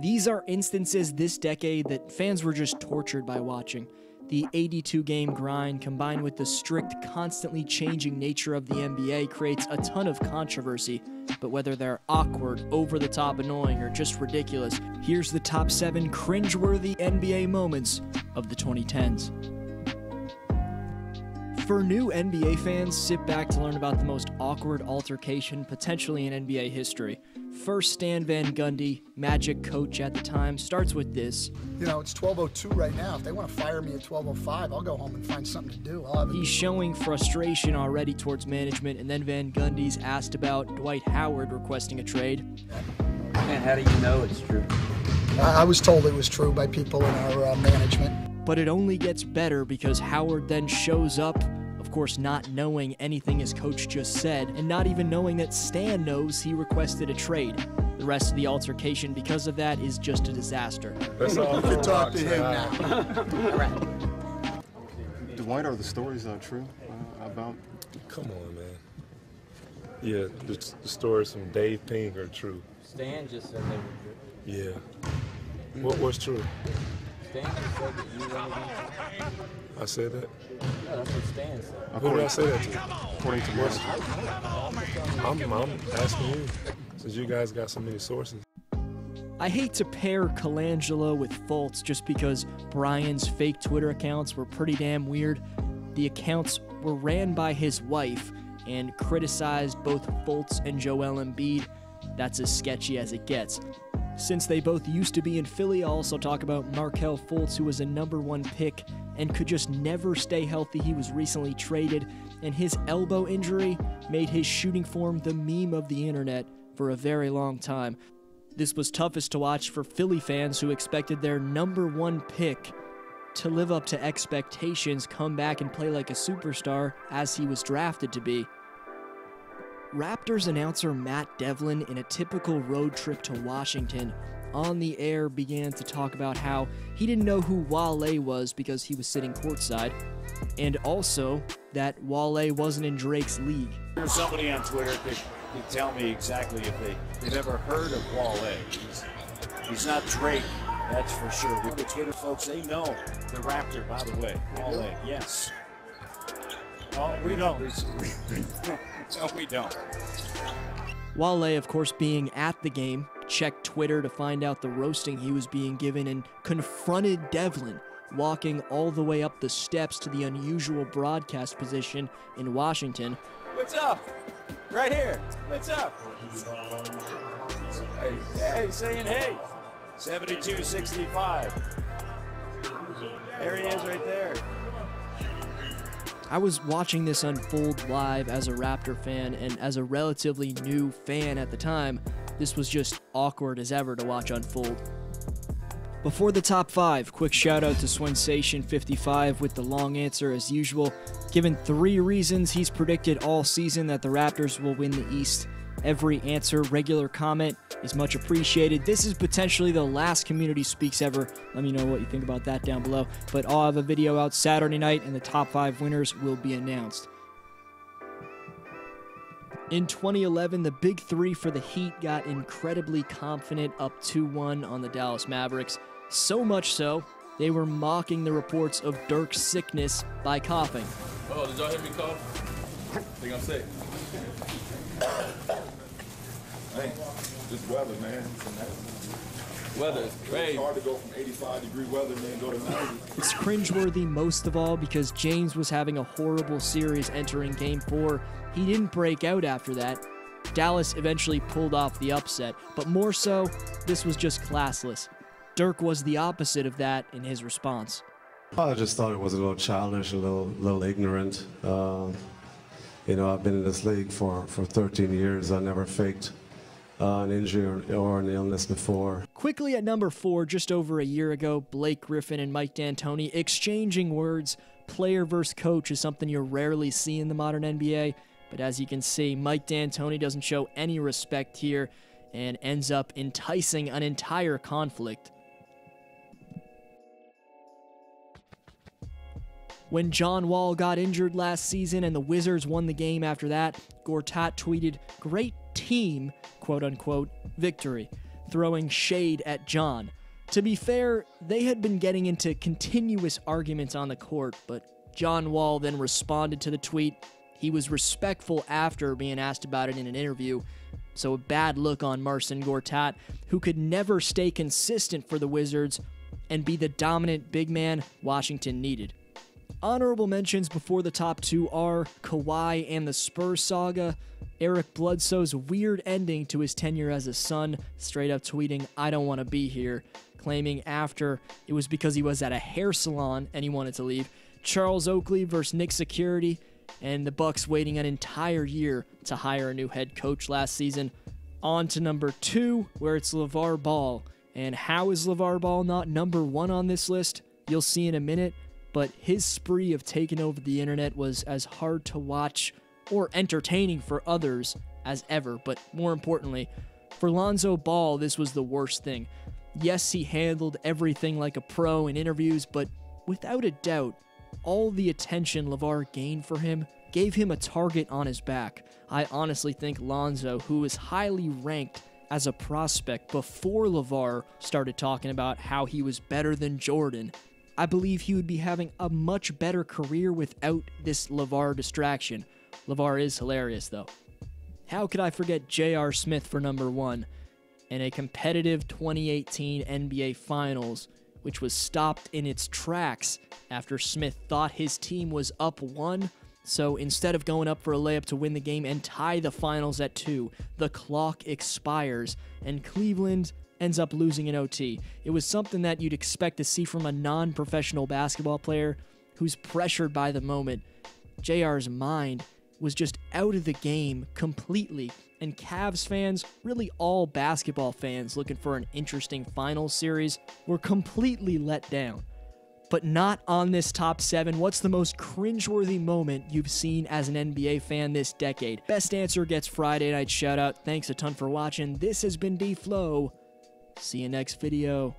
These are instances this decade that fans were just tortured by watching. The 82-game grind combined with the strict, constantly changing nature of the NBA creates a ton of controversy, but whether they're awkward, over-the-top annoying, or just ridiculous, here's the top 7 cringeworthy NBA moments of the 2010s. For new NBA fans, sit back to learn about the most awkward altercation potentially in NBA history. First, Stan Van Gundy, Magic coach at the time, starts with this. You know, it's 12:02 right now. If they want to fire me at 12:05, I'll go home and find something to do. He's showing frustration already towards management, and then Van Gundy's asked about Dwight Howard requesting a trade. Man, how do you know it's true? I was told it was true by people in our management. But it only gets better because Howard then shows up, of course not knowing anything his coach just said, and not even knowing that Stan knows he requested a trade. The rest of the altercation because of that is just a disaster. That's all. You can talk to him now. All right. Dwight, are the stories true about? Come on, man. Yeah, the stories from Dave Ping are true. Stan just said they were true. Yeah. What's true? Stan just said that you wanted him. I said that? Yeah, that's what Stan said. Who did I say that to? According to Marcin. I'm asking you, since you guys got so many sources. I hate to pair Colangelo with Fultz just because Brian's fake Twitter accounts were pretty damn weird. The accounts were ran by his wife and criticized both Fultz and Joel Embiid. That's as sketchy as it gets. Since they both used to be in Philly, I'll also talk about Markelle Fultz, who was a #1 pick and could just never stay healthy. He was recently traded, and his elbow injury made his shooting form the meme of the internet for a very long time. This was toughest to watch for Philly fans who expected their #1 pick to live up to expectations, come back and play like a superstar as he was drafted to be. Raptors announcer Matt Devlin, in a typical road trip to Washington, on the air began to talk about how he didn't know who Wale was because he was sitting courtside, and also that Wale wasn't in Drake's league. There's somebody on Twitter that can tell me exactly if they've ever heard of Wale. He's not Drake, that's for sure. The Twitter folks, they know the Raptor, by the way. Wale, yes. Oh, we don't. No, we don't. Wale, of course, being at the game, checked Twitter to find out the roasting he was being given and confronted Devlin, walking all the way up the steps to the unusual broadcast position in Washington. What's up? Right here. What's up? Hey, saying hey. 72-65. There he is right there. I was watching this unfold live as a Raptor fan, and as a relatively new fan at the time, this was just awkward as ever to watch unfold. Before the top 5, quick shout out to Swensation55 with the long answer as usual. Given 3 reasons he's predicted all season that the Raptors will win the East. Every answer, regular comment is much appreciated. This is potentially the last Community Speaks ever. Let me know what you think about that down below. But I'll have a video out Saturday night, and the top 5 winners will be announced. In 2011, the Big 3 for the Heat got incredibly confident, up 2-1 on the Dallas Mavericks. So much so, they were mocking the reports of Dirk's sickness by coughing. Oh, did y'all hear me cough? I think I'm sick. Hey, this weather, man. Weather is crazy. It's hard to go from 85-degree weather and then go to 90. It's cringeworthy most of all because James was having a horrible series entering Game 4. He didn't break out after that. Dallas eventually pulled off the upset, but more so, this was just classless. Dirk was the opposite of that in his response. I just thought it was a little childish, a little ignorant. You know, I've been in this league for 13 years. I never faked an injury or an illness before. Quickly at number 4, just over a year ago, Blake Griffin and Mike D'Antoni exchanging words. Player versus coach is something you rarely see in the modern NBA, but as you can see, Mike D'Antoni doesn't show any respect here and ends up enticing an entire conflict. When John Wall got injured last season and the Wizards won the game after that, Gortat tweeted, "Great team, quote-unquote, victory." throwing shade at John. To be fair, they had been getting into continuous arguments on the court, but John Wall then responded to the tweet. He was respectful after being asked about it in an interview, so a bad look on Marcin Gortat, who could never stay consistent for the Wizards and be the dominant big man Washington needed. Honorable mentions before the top two are Kawhi and the Spurs saga, Eric Bledsoe's weird ending to his tenure as a Sun, straight up tweeting, "I don't want to be here," claiming after it was because he was at a hair salon and he wanted to leave, Charles Oakley versus Nick Security, and the Bucks waiting an entire year to hire a new head coach last season. On to number 2, where it's Lavar Ball. And how is Lavar Ball not number 1 on this list? You'll see in a minute, but his spree of taking over the internet was as hard to watch or entertaining for others as ever. But more importantly, for Lonzo Ball, this was the worst thing. Yes, he handled everything like a pro in interviews, but without a doubt, all the attention Lavar gained for him gave him a target on his back. I honestly think Lonzo, who was highly ranked as a prospect before Lavar started talking about how he was better than Jordan, I believe he would be having a much better career without this Lavar distraction. Lavar is hilarious, though. How could I forget J.R. Smith for number 1 in a competitive 2018 NBA Finals, which was stopped in its tracks after Smith thought his team was up 1. So instead of going up for a layup to win the game and tie the finals at 2, the clock expires and Cleveland ends up losing in OT. It was something that you'd expect to see from a non-professional basketball player who's pressured by the moment. JR's mind was just out of the game completely, and Cavs fans, really all basketball fans looking for an interesting finals series, were completely let down. But not on this top 7. What's the most cringeworthy moment you've seen as an NBA fan this decade? Best answer gets Friday night shoutout. Thanks a ton for watching. This has been Dflow. See you next video.